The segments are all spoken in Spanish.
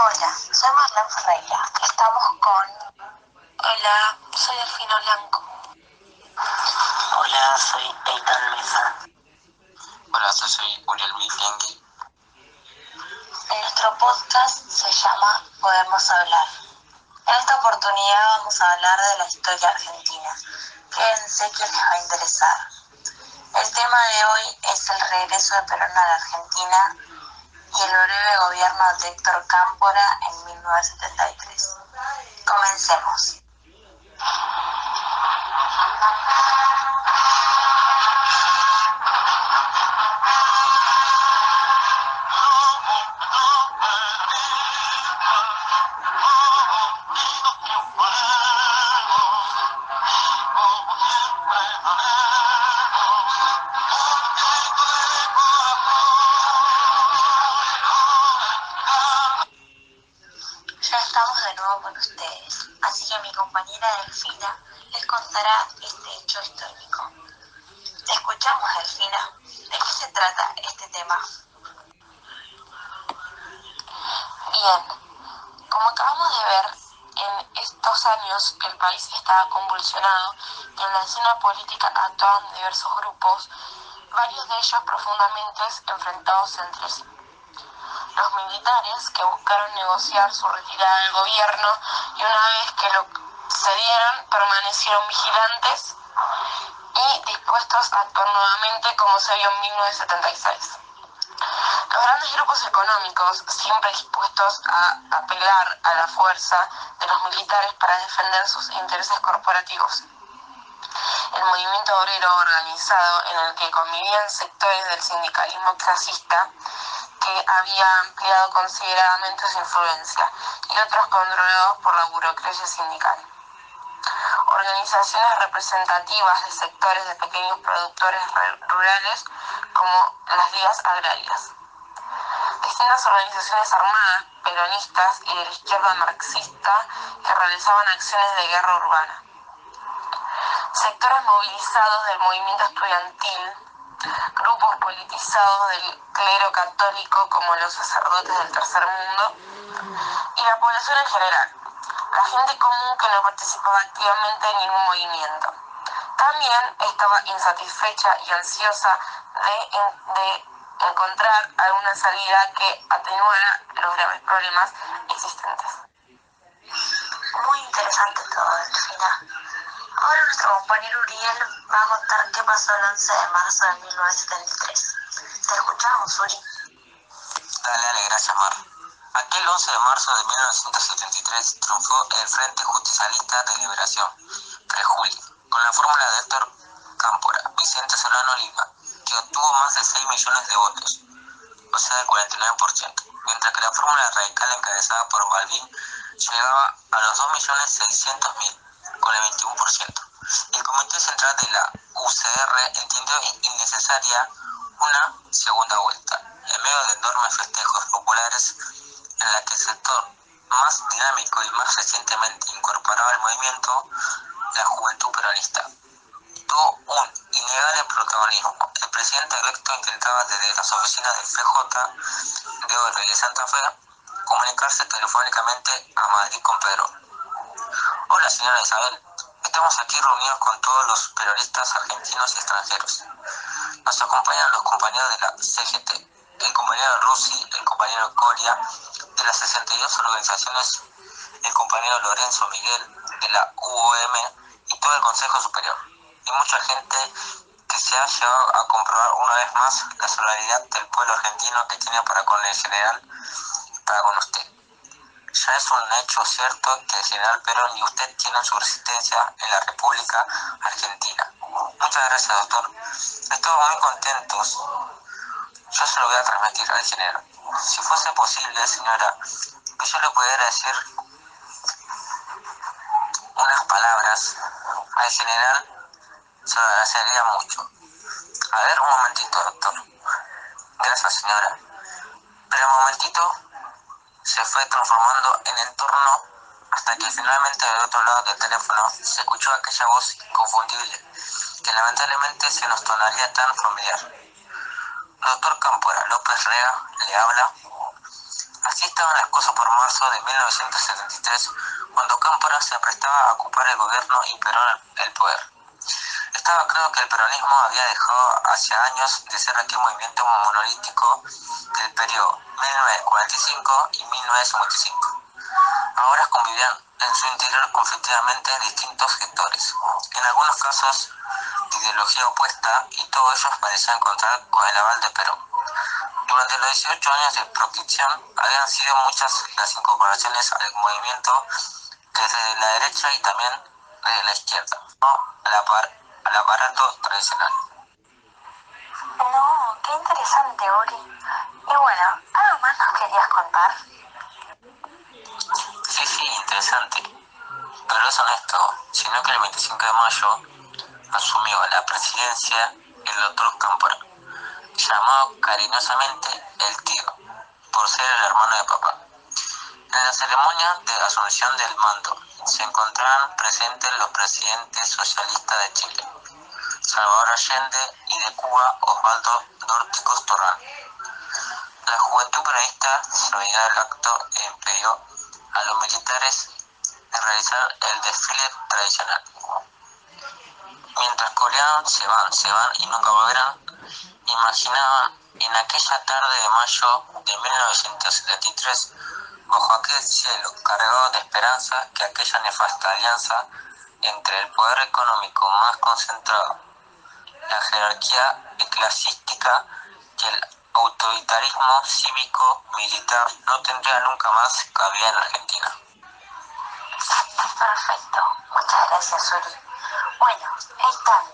Hola, soy Marlene Ferreira. Estamos con... Hola, soy Delfino Blanco. Hola, soy Eitan Mesa. Hola, soy Uriel Milengui. Nuestro podcast se llama Podemos Hablar. En esta oportunidad vamos a hablar de la historia argentina. Quédense que les va a interesar. El tema de hoy es el regreso de Perón a la Argentina y el breve gobierno de Héctor Cámpora en 1973. Comencemos. Ya estamos de nuevo con ustedes, así que mi compañera Delfina les contará este hecho histórico. Te escuchamos, Delfina. ¿De qué se trata este tema? Bien, como acabamos de ver, en estos años el país estaba convulsionado y en la escena política actuaban diversos grupos, varios de ellos profundamente enfrentados entre sí. Los militares, que buscaron negociar su retirada del gobierno y una vez que lo cedieron, permanecieron vigilantes y dispuestos a actuar nuevamente como se vio en 1976. Los grandes grupos económicos, siempre dispuestos a apelar a la fuerza de los militares para defender sus intereses corporativos. El movimiento obrero organizado, en el que convivían sectores del sindicalismo clasista, que había ampliado considerablemente su influencia, y otros controlados por la burocracia sindical. Organizaciones representativas de sectores de pequeños productores rurales, como las ligas agrarias. Distintas organizaciones armadas, peronistas y de la izquierda marxista, que realizaban acciones de guerra urbana. Sectores movilizados del movimiento estudiantil, grupos politizados del clero católico como los sacerdotes del Tercer Mundo, y la población en general, la gente común que no participaba activamente en ningún movimiento. También estaba insatisfecha y ansiosa de encontrar alguna salida que atenuara los graves problemas existentes. Muy interesante todo, Delfina. Ahora nuestro compañero Uriel va a contar qué pasó el 11 de marzo de 1973. Te escuchamos, Uri. Dale, gracias, Mar. Aquel 11 de marzo de 1973 triunfó el Frente Justicialista de Liberación, Frejuli, con la fórmula de Héctor Cámpora, Vicente Solano Lima, que obtuvo más de 6 millones de votos, o sea, el 49%, mientras que la fórmula radical encabezada por Balbín llegaba a los 2.600.000, con el 21%. El Comité Central de la UCR entendió innecesaria una segunda vuelta, en medio de enormes festejos populares en la que el sector más dinámico y más recientemente incorporado al movimiento, la juventud peronista, tuvo un innegable protagonismo. El presidente electo intentaba desde las oficinas del FJ de Oro y de Santa Fe comunicarse telefónicamente a Madrid con Pedro. Hola, señora Isabel, estamos aquí reunidos con todos los peronistas argentinos y extranjeros. Nos acompañan los compañeros de la CGT, el compañero Rossi, el compañero Coria, de las 62 organizaciones, el compañero Lorenzo Miguel, de la UOM y todo el Consejo Superior. Y mucha gente que se ha llevado a comprobar una vez más la solidaridad del pueblo argentino que tiene para con el general y para con usted. Ya es un hecho cierto que el general Perón y usted tienen su resistencia en la República Argentina. Muchas gracias, doctor. Estamos muy contentos. Yo se lo voy a transmitir al general. Si fuese posible, señora, que yo le pudiera decir unas palabras al general, se lo agradecería mucho. A ver, un momentito, doctor. Gracias, señora. Pero un momentito se fue transformando en entorno hasta que finalmente del otro lado del teléfono se escuchó aquella voz inconfundible que lamentablemente se nos tornaría tan familiar. Doctor Cámpora, López Rega le habla. Así estaban las cosas por marzo de 1973, cuando Cámpora se prestaba a ocupar el gobierno y Perón el poder. Estaba claro que el peronismo había dejado hace años de ser aquel movimiento monolítico del periodo 1945 y 1955. Ahora convivían en su interior conflictivamente distintos sectores, en algunos casos de ideología opuesta, y todos ellos parecían contar con el aval de Perón. Durante los 18 años de proscripción habían sido muchas las incorporaciones al movimiento desde la derecha y también desde la izquierda, ¿no? al aparato tradicional. No, qué interesante, Uri. Y bueno, ¿algo más nos querías contar? Sí, interesante. Pero eso no es todo, sino que el 25 de mayo asumió la presidencia el doctor Cámpora, llamado cariñosamente el tío, por ser el hermano de papá. En la ceremonia de asunción del mando se encontraban presentes los presidentes socialistas de Chile, Salvador Allende, y de Cuba, Osvaldo Dorticos Torrán. La juventud peronista se unió al acto e impidió a los militares de realizar el desfile tradicional. Mientras coreaban se van y nunca volverán, imaginaban en aquella tarde de mayo de 1973, bajo aquel cielo cargado de esperanza, que aquella nefasta alianza entre el poder económico más concentrado, la jerarquía eclesiástica y el autoritarismo cívico-militar no tendría nunca más cabida en Argentina. Perfecto, muchas gracias, Uri. Bueno, Eitan,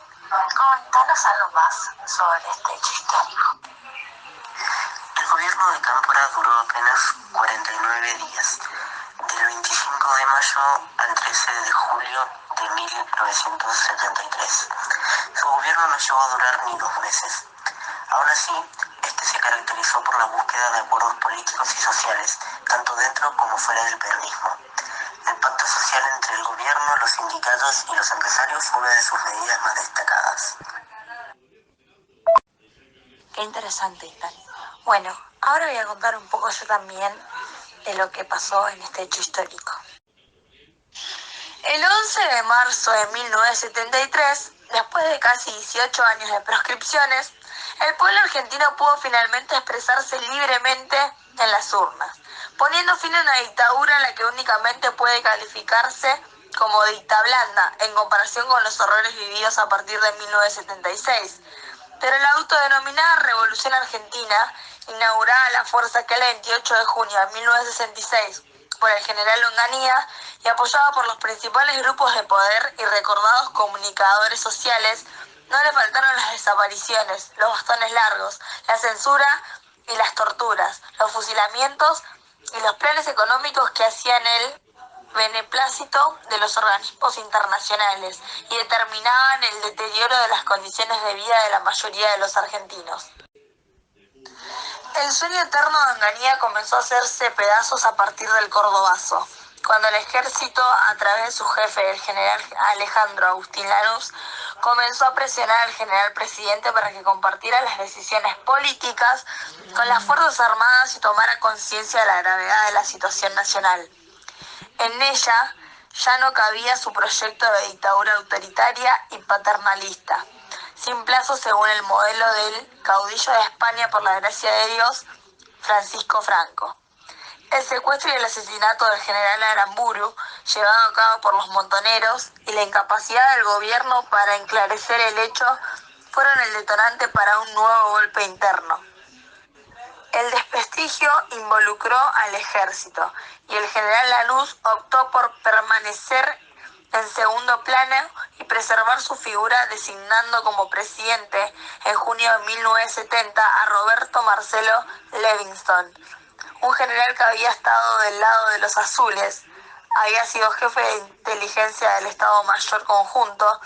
comentanos algo más sobre este hecho histórico. El gobierno de Cámpora duró apenas 49 días, del 25 de mayo al 13 de julio de 1973. Su gobierno no llegó a durar ni 2 meses. Aún así, este se caracterizó por la búsqueda de acuerdos políticos y sociales, tanto dentro como fuera del peronismo. El pacto social entre el gobierno, los sindicatos y los empresarios fue una de sus medidas más destacadas. Qué interesante, Eitan. Bueno, ahora voy a contar un poco yo también de lo que pasó en este hecho histórico. El 11 de marzo de 1973, después de casi 18 años de proscripciones, el pueblo argentino pudo finalmente expresarse libremente en las urnas, poniendo fin a una dictadura en la que únicamente puede calificarse como dicta blanda en comparación con los horrores vividos a partir de 1976. Pero la autodenominada Revolución Argentina, inaugurada a la fuerza aquel 28 de junio de 1966 por el general Longanía y apoyada por los principales grupos de poder y recordados comunicadores sociales, no le faltaron las desapariciones, los bastones largos, la censura y las torturas, los fusilamientos y los planes económicos que hacían el beneplácito de los organismos internacionales y determinaban el deterioro de las condiciones de vida de la mayoría de los argentinos. El sueño eterno de Onganía comenzó a hacerse pedazos a partir del Cordobazo, cuando el ejército, a través de su jefe, el general Alejandro Agustín Lanús, comenzó a presionar al general presidente para que compartiera las decisiones políticas con las Fuerzas Armadas y tomara conciencia de la gravedad de la situación nacional. En ella ya no cabía su proyecto de dictadura autoritaria y paternalista, sin plazo según el modelo del caudillo de España por la gracia de Dios, Francisco Franco. El secuestro y el asesinato del general Aramburu, llevado a cabo por los montoneros, y la incapacidad del gobierno para enclarecer el hecho, fueron el detonante para un nuevo golpe interno. El desprestigio involucró al ejército y el general Lanús optó por permanecer en segundo plano y preservar su figura, designando como presidente en junio de 1970 a Roberto Marcelo Levingston, un general que había estado del lado de los azules, había sido jefe de inteligencia del Estado Mayor Conjunto,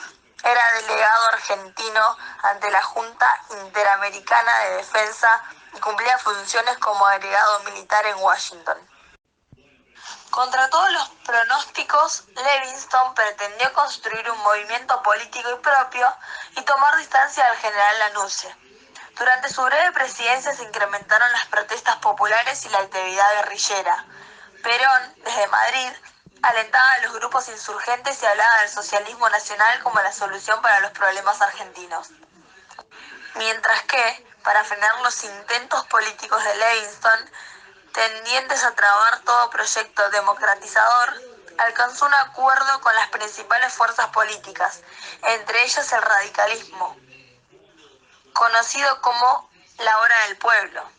era delegado argentino ante la Junta Interamericana de Defensa y cumplía funciones como agregado militar en Washington. Contra todos los pronósticos, Levingston pretendió construir un movimiento político y propio y tomar distancia del general Lanús. Durante su breve presidencia se incrementaron las protestas populares y la actividad guerrillera. Perón, desde Madrid, alentaba a los grupos insurgentes y hablaba del socialismo nacional como la solución para los problemas argentinos. Mientras que, para frenar los intentos políticos de Livingston, tendientes a trabar todo proyecto democratizador, alcanzó un acuerdo con las principales fuerzas políticas, entre ellas el radicalismo, conocido como la Hora del Pueblo.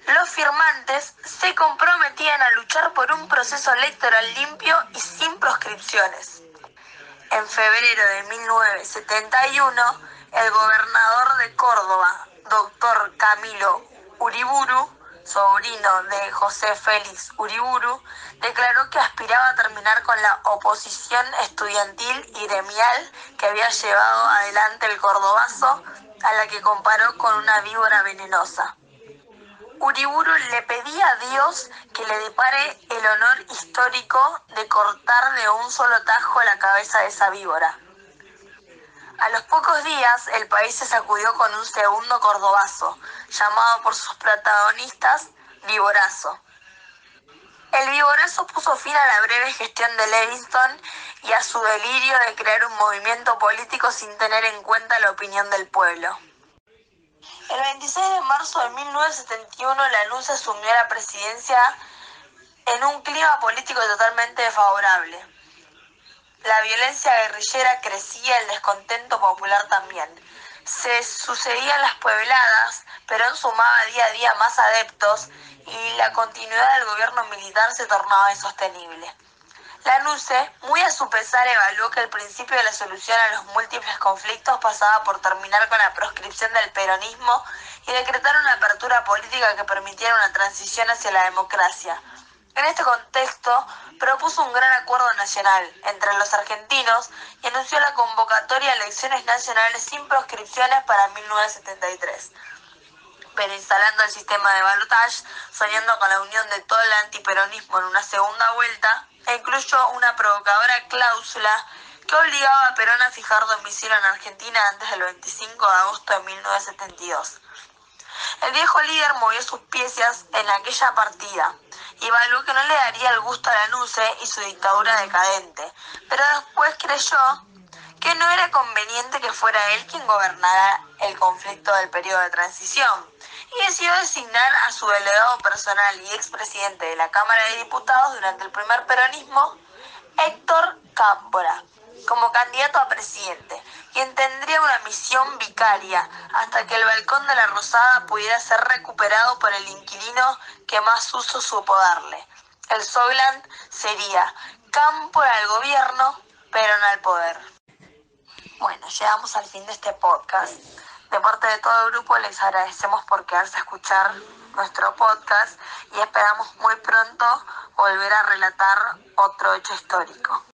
Los firmantes se comprometían a luchar por un proceso electoral limpio y sin proscripciones. En febrero de 1971, el gobernador de Córdoba, doctor Camilo Uriburu, sobrino de José Félix Uriburu, declaró que aspiraba a terminar con la oposición estudiantil y gremial que había llevado adelante el cordobazo, a la que comparó con una víbora venenosa. Uriburu le pedía a Dios que le depare el honor histórico de cortar de un solo tajo la cabeza de esa víbora. A los pocos días, el país se sacudió con un segundo cordobazo, llamado por sus protagonistas Viborazo. El Viborazo puso fin a la breve gestión de Livingston y a su delirio de crear un movimiento político sin tener en cuenta la opinión del pueblo. El 26 de marzo de 1971, Lanús asumió la presidencia en un clima político totalmente desfavorable. La violencia guerrillera crecía, el descontento popular también. Se sucedían las puebladas, Perón sumaba día a día más adeptos y la continuidad del gobierno militar se tornaba insostenible. Lanusse, muy a su pesar, evaluó que el principio de la solución a los múltiples conflictos pasaba por terminar con la proscripción del peronismo y decretar una apertura política que permitiera una transición hacia la democracia. En este contexto, propuso un gran acuerdo nacional entre los argentinos y anunció la convocatoria a elecciones nacionales sin proscripciones para 1973. Pero instalando el sistema de balotaje, soñando con la unión de todo el antiperonismo en una segunda vuelta, e incluyó una provocadora cláusula que obligaba a Perón a fijar domicilio en Argentina antes del 25 de agosto de 1972. El viejo líder movió sus piezas en aquella partida y evaluó que no le daría el gusto a Lanusse y su dictadura decadente, pero después creyó que no era conveniente que fuera él quien gobernara el conflicto del periodo de transición, y decidió designar a su delegado personal y expresidente de la Cámara de Diputados durante el primer peronismo, Héctor Cámpora, como candidato a presidente, quien tendría una misión vicaria hasta que el balcón de la Rosada pudiera ser recuperado por el inquilino que más uso supo darle. El Soyland sería Cámpora al gobierno, Perón al poder. Bueno, llegamos al fin de este podcast. De parte de todo el grupo les agradecemos por quedarse a escuchar nuestro podcast y esperamos muy pronto volver a relatar otro hecho histórico.